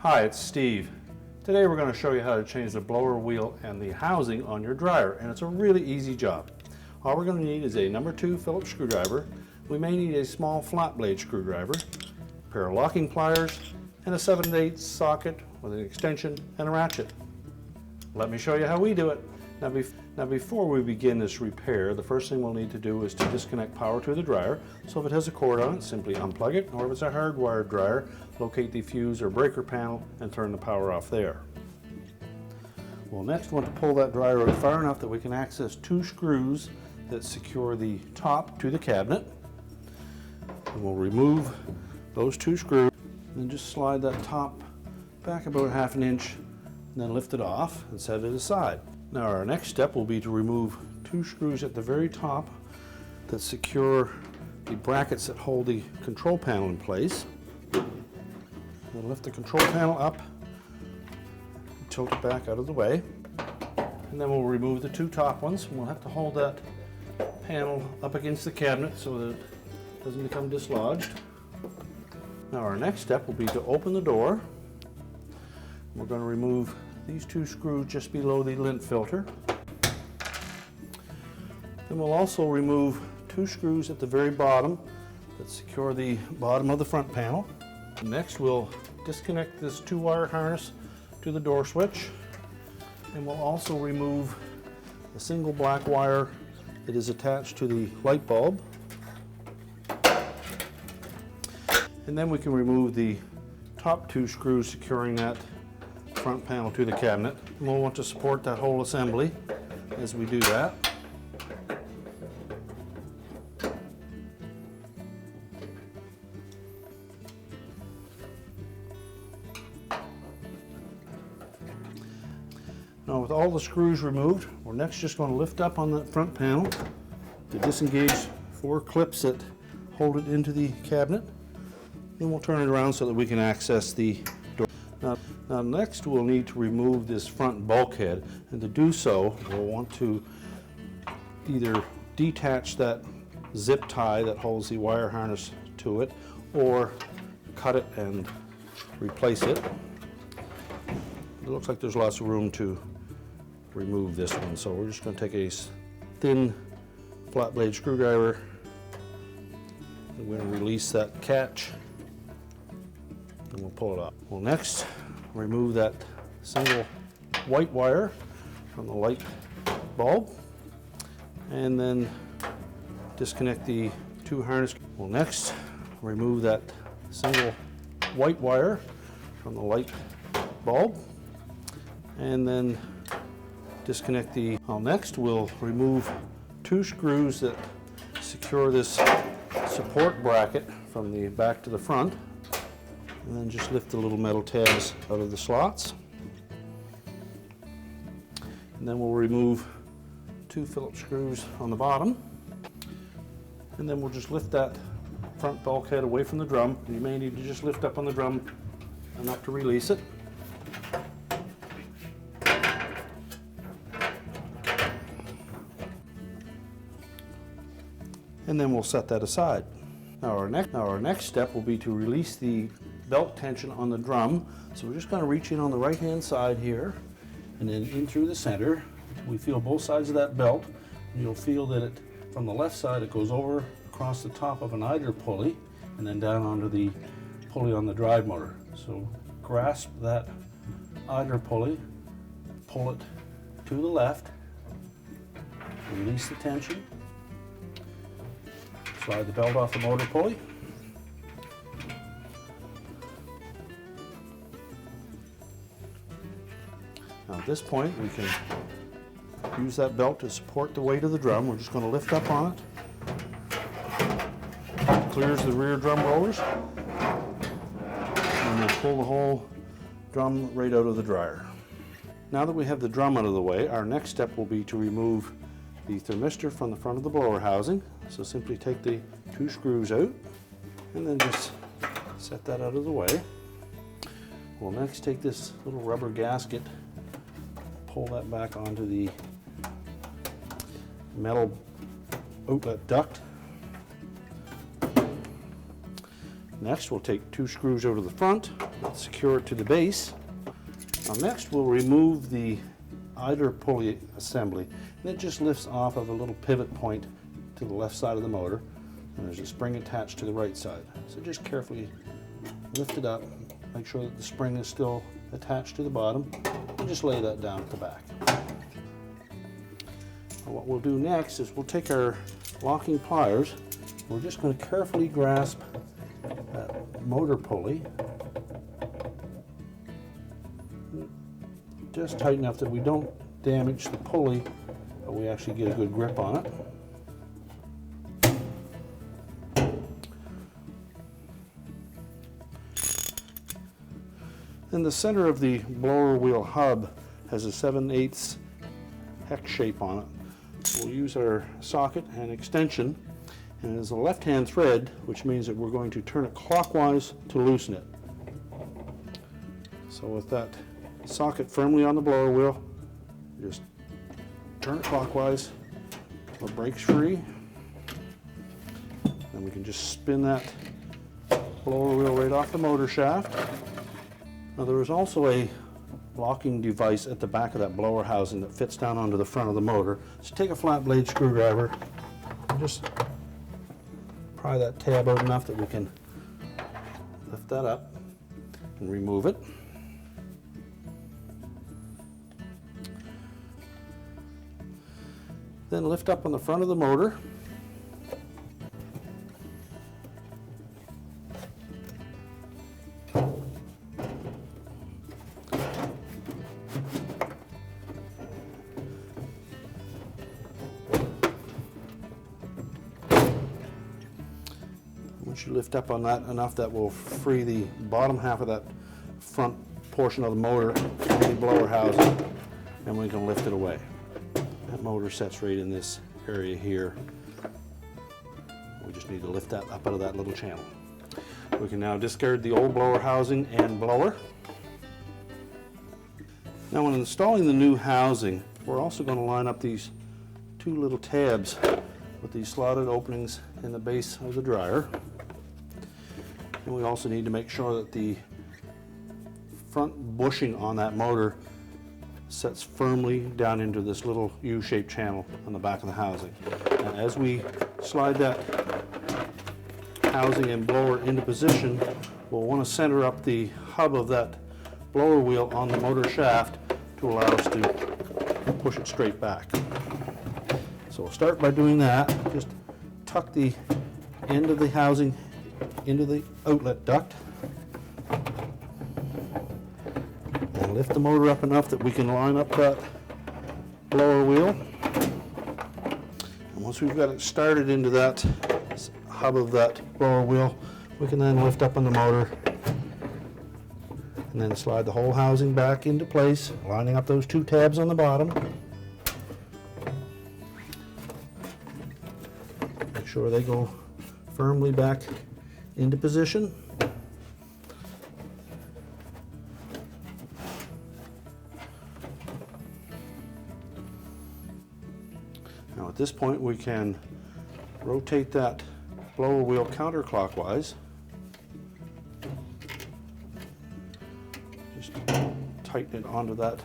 Hi, it's Steve. Today we're going to show you how to change the blower wheel and the housing on your dryer, and it's a really easy job. All we're going to need is a number 2 Phillips screwdriver. We may need a small flat blade screwdriver, a pair of locking pliers, and a 7/8 socket with an extension and a ratchet. Let me show you how we do it. Now before we begin this repair, the first thing we'll need to do is to disconnect power to the dryer. So if it has a cord on it, simply unplug it, or if it's a hardwired dryer, locate the fuse or breaker panel and turn the power off there. We'll next want to pull that dryer out far enough that we can access 2 screws that secure the top to the cabinet. And we'll remove those 2 screws and just slide that top back about 1/2 inch and then lift it off and set it aside. Now our next step will be to remove 2 screws at the very top that secure the brackets that hold the control panel in place. We'll lift the control panel up, tilt it back out of the way, and then we'll remove the 2 top ones. We'll have to hold that panel up against the cabinet so that it doesn't become dislodged. Now our next step will be to open the door. We're going to remove these 2 screws just below the lint filter. Then we'll also remove 2 screws at the very bottom that secure the bottom of the front panel. Next we'll disconnect this 2-wire harness to the door switch, and we'll also remove the single black wire that is attached to the light bulb. And then we can remove the top 2 screws securing that front panel to the cabinet. We'll want to support that whole assembly as we do that. Now with all the screws removed, we're next just going to lift up on that front panel to disengage 4 clips that hold it into the cabinet. Then we'll turn it around so that we can access the door. Now next we'll need to remove this front bulkhead, and to do so we'll want to either detach that zip tie that holds the wire harness to it, or cut it and replace it. It looks like there's lots of room to remove this one, so we're just going to take a thin flat blade screwdriver, and we're going to release that catch and we'll pull it up. We'll next remove that single white wire from the light bulb, and then disconnect the 2 harness. We'll next remove that single white wire from the light bulb, and then disconnect the... Next we'll remove 2 screws that secure this support bracket from the back to the front, and then just lift the little metal tabs out of the slots. And then we'll remove 2 Phillips screws on the bottom, and then we'll just lift that front bulkhead away from the drum. You may need to just lift up on the drum enough to release it. And then we'll set that aside. Now our next step will be to release the belt tension on the drum. So we're just going to reach in on the right hand side here and then in through the center. We feel both sides of that belt, and you'll feel that it, from the left side, it goes over across the top of an idler pulley and then down onto the pulley on the drive motor. So grasp that idler pulley, pull it to the left, release the tension, slide the belt off the motor pulley. Now at this point we can use that belt to support the weight of the drum. We're just going to lift up on it. Clears the rear drum rollers, and we'll pull the whole drum right out of the dryer. Now that we have the drum out of the way, our next step will be to remove the thermistor from the front of the blower housing. So simply take the 2 screws out and then just set that out of the way. We'll next take this little rubber gasket, pull that back onto the metal outlet duct, Next, we'll take 2 screws over to the front, secure it to the base. Now next, we'll remove the idler pulley assembly, and it just lifts off of a little pivot point to the left side of the motor, and there's a spring attached to the right side. So just carefully lift it up, make sure that the spring is still attached to the bottom, and just lay that down at the back. And what we'll do next is we'll take our locking pliers. We're just going to carefully grasp that motor pulley, just tight enough that we don't damage the pulley, but we actually get a good grip on it. In the center of the blower wheel hub has a 7/8 hex shape on it. We'll use our socket and extension, and it is a left-hand thread, which means that we're going to turn it clockwise to loosen it. So with that socket firmly on the blower wheel, just turn it clockwise till it breaks free. Then we can just spin that blower wheel right off the motor shaft. Now there is also a locking device at the back of that blower housing that fits down onto the front of the motor. So take a flat blade screwdriver and just pry that tab out enough that we can lift that up and remove it. Then lift up on the front of the motor. Once you lift up on that enough, that will free the bottom half of that front portion of the motor from the blower housing, and we can lift it away. That motor sets right in this area here. We just need to lift that up out of that little channel. We can now discard the old blower housing and blower. Now when installing the new housing, we're also going to line up these 2 little tabs with these slotted openings in the base of the dryer. And we also need to make sure that the front bushing on that motor sets firmly down into this little U-shaped channel on the back of the housing. And as we slide that housing and blower into position, we'll want to center up the hub of that blower wheel on the motor shaft to allow us to push it straight back. So we'll start by doing that. Just tuck the end of the housing into the outlet duct. And lift the motor up enough that we can line up that blower wheel. And once we've got it started into that hub of that blower wheel, we can then lift up on the motor and then slide the whole housing back into place, lining up those 2 tabs on the bottom. Make sure they go firmly back into position. Now at this point we can rotate that blower wheel counterclockwise. Just tighten it onto that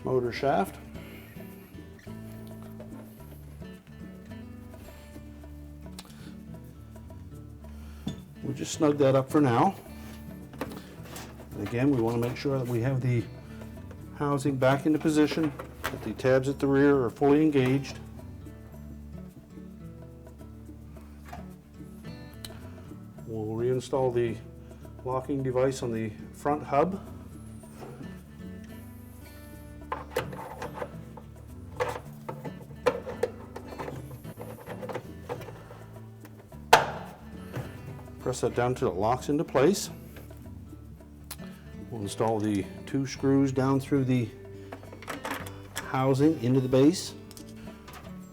motor shaft. We just snug that up for now. And again, we want to make sure that we have the housing back into position, that the tabs at the rear are fully engaged. We'll reinstall the locking device on the front hub. Press that down until it locks into place. We'll install the 2 screws down through the housing into the base.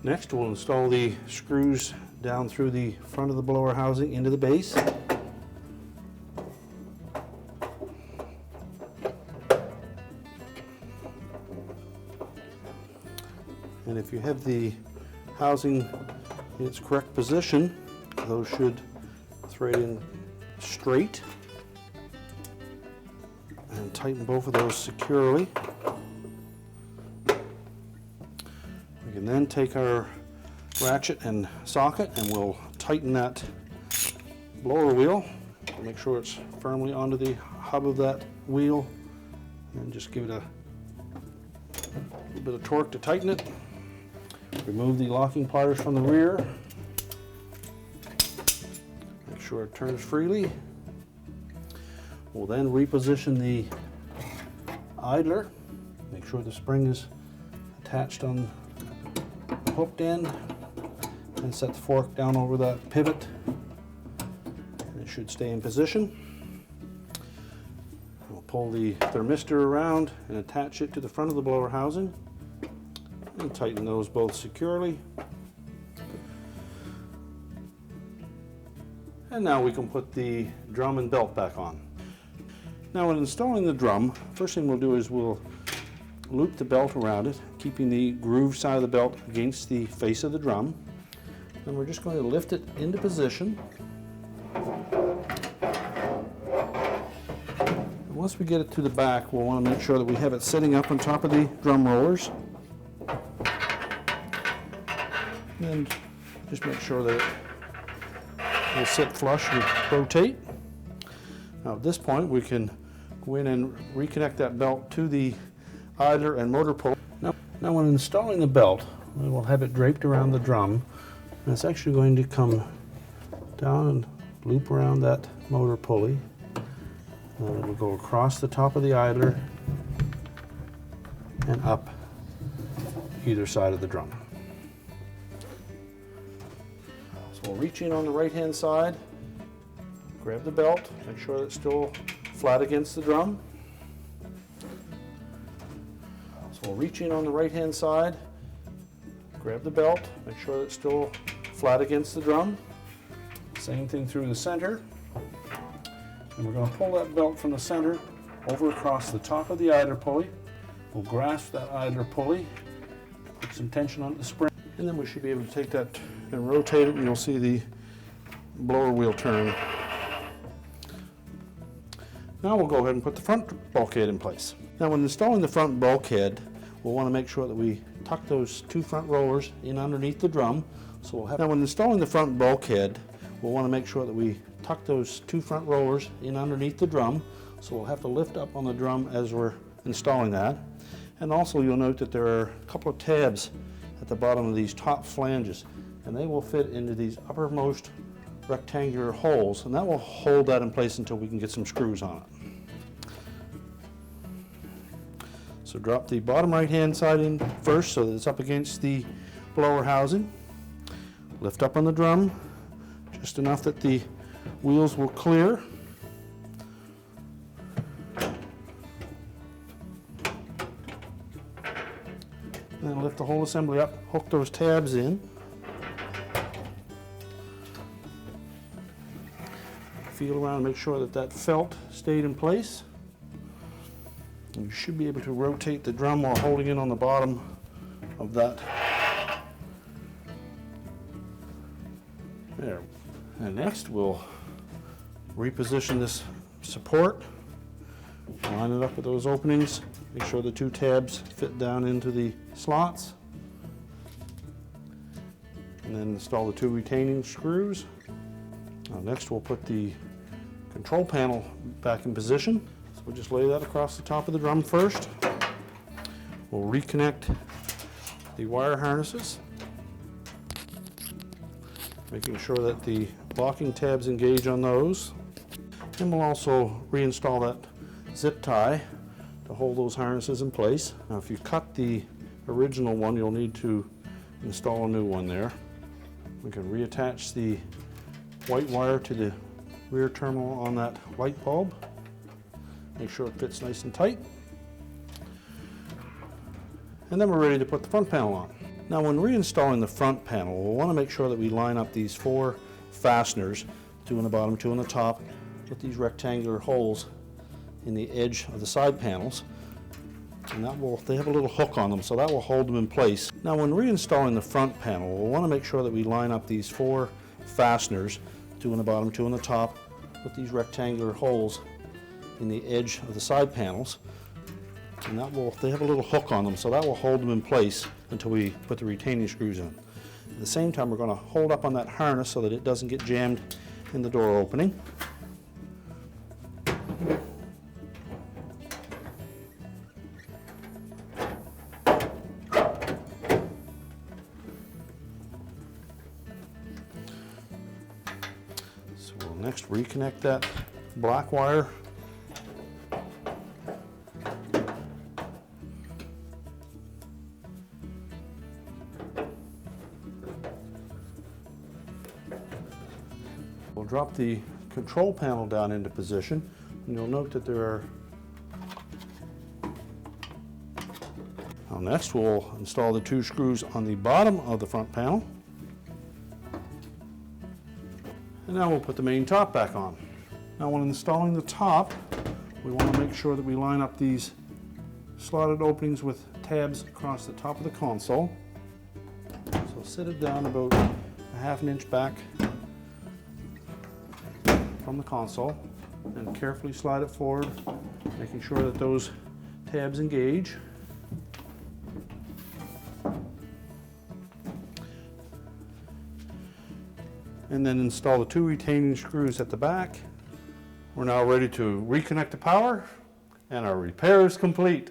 Next, we'll install the screws down through the front of the blower housing into the base. And if you have the housing in its correct position, those should right in straight. And tighten both of those securely. We can then take our ratchet and socket and we'll tighten that blower wheel. Make sure it's firmly onto the hub of that wheel and just give it a little bit of torque to tighten it. Remove the locking pliers from the rear. Make sure it turns freely. We'll then reposition the idler. Make sure the spring is attached on the hooked end and set the fork down over that pivot. And it should stay in position. We'll pull the thermistor around and attach it to the front of the blower housing and tighten those both securely. And now we can put the drum and belt back on. Now when installing the drum, first thing we'll do is we'll loop the belt around it, keeping the groove side of the belt against the face of the drum. And we're just going to lift it into position. And once we get it to the back, we'll want to make sure that we have it sitting up on top of the drum rollers. And just make sure that it will sit flush and rotate. Now at this point we can go in and reconnect that belt to the idler and motor pulley. Now when installing the belt, we will have it draped around the drum, and it's actually going to come down and loop around that motor pulley. And then it will go across the top of the idler and up either side of the drum. So we'll reach in on the right hand side, grab the belt, make sure that it's still flat against the drum. So we'll reach in on the right hand side, grab the belt, make sure that it's still flat against the drum. Same thing through the center. And we're going to pull that belt from the center over across the top of the idler pulley. We'll grasp that idler pulley, put some tension on the spring, and then we should be able to take that and rotate it, and you'll see the blower wheel turn. Now we'll go ahead and put the front bulkhead in place. Now when installing the front bulkhead, we'll want to make sure that we tuck those two front rollers in underneath the drum. So we'll have, now when installing the front bulkhead, we'll want to make sure that we tuck those two front rollers in underneath the drum. So we'll have to lift up on the drum as we're installing that. And also you'll note that there are a couple of tabs at the bottom of these top flanges, and they will fit into these uppermost rectangular holes, and that will hold that in place until we can get some screws on it. So drop the bottom right hand side in first so that it's up against the blower housing. Lift up on the drum just enough that the wheels will clear. And then lift the whole assembly up, hook those tabs in. Feel around and make sure that that felt stayed in place. And you should be able to rotate the drum while holding it on the bottom of that. There. And next we'll reposition this support, line it up with those openings, make sure the two tabs fit down into the slots, and then install the two retaining screws. Now next we'll put the control panel back in position. So we'll just lay that across the top of the drum first. We'll reconnect the wire harnesses, making sure that the locking tabs engage on those. And we'll also reinstall that zip tie to hold those harnesses in place. Now if you cut the original one, you'll need to install a new one there. We can reattach the white wire to the rear terminal on that light bulb. Make sure it fits nice and tight. And then we're ready to put the front panel on. Now when reinstalling the front panel, we'll want to make sure that we line up these four fasteners, two on the bottom, two on the top, with these rectangular holes in the edge of the side panels. And they have a little hook on them, so that will hold them in place. Now when reinstalling the front panel, we'll want to make sure that we line up these four fasteners, two on the bottom, two on the top, with these rectangular holes in the edge of the side panels. And that will, they have a little hook on them, so that will hold them in place until we put the retaining screws in. At the same time, we're going to hold up on that harness so that it doesn't get jammed in the door opening. So we'll next reconnect that black wire. We'll drop the control panel down into position, and you'll note that there are... Now next we'll install the two screws on the bottom of the front panel. And now we'll put the main top back on. Now when installing the top, we want to make sure that we line up these slotted openings with tabs across the top of the console. So sit it down about a ½ inch back from the console and carefully slide it forward, making sure that those tabs engage. And then install the two retaining screws at the back. We're now ready to reconnect the power, and our repair is complete.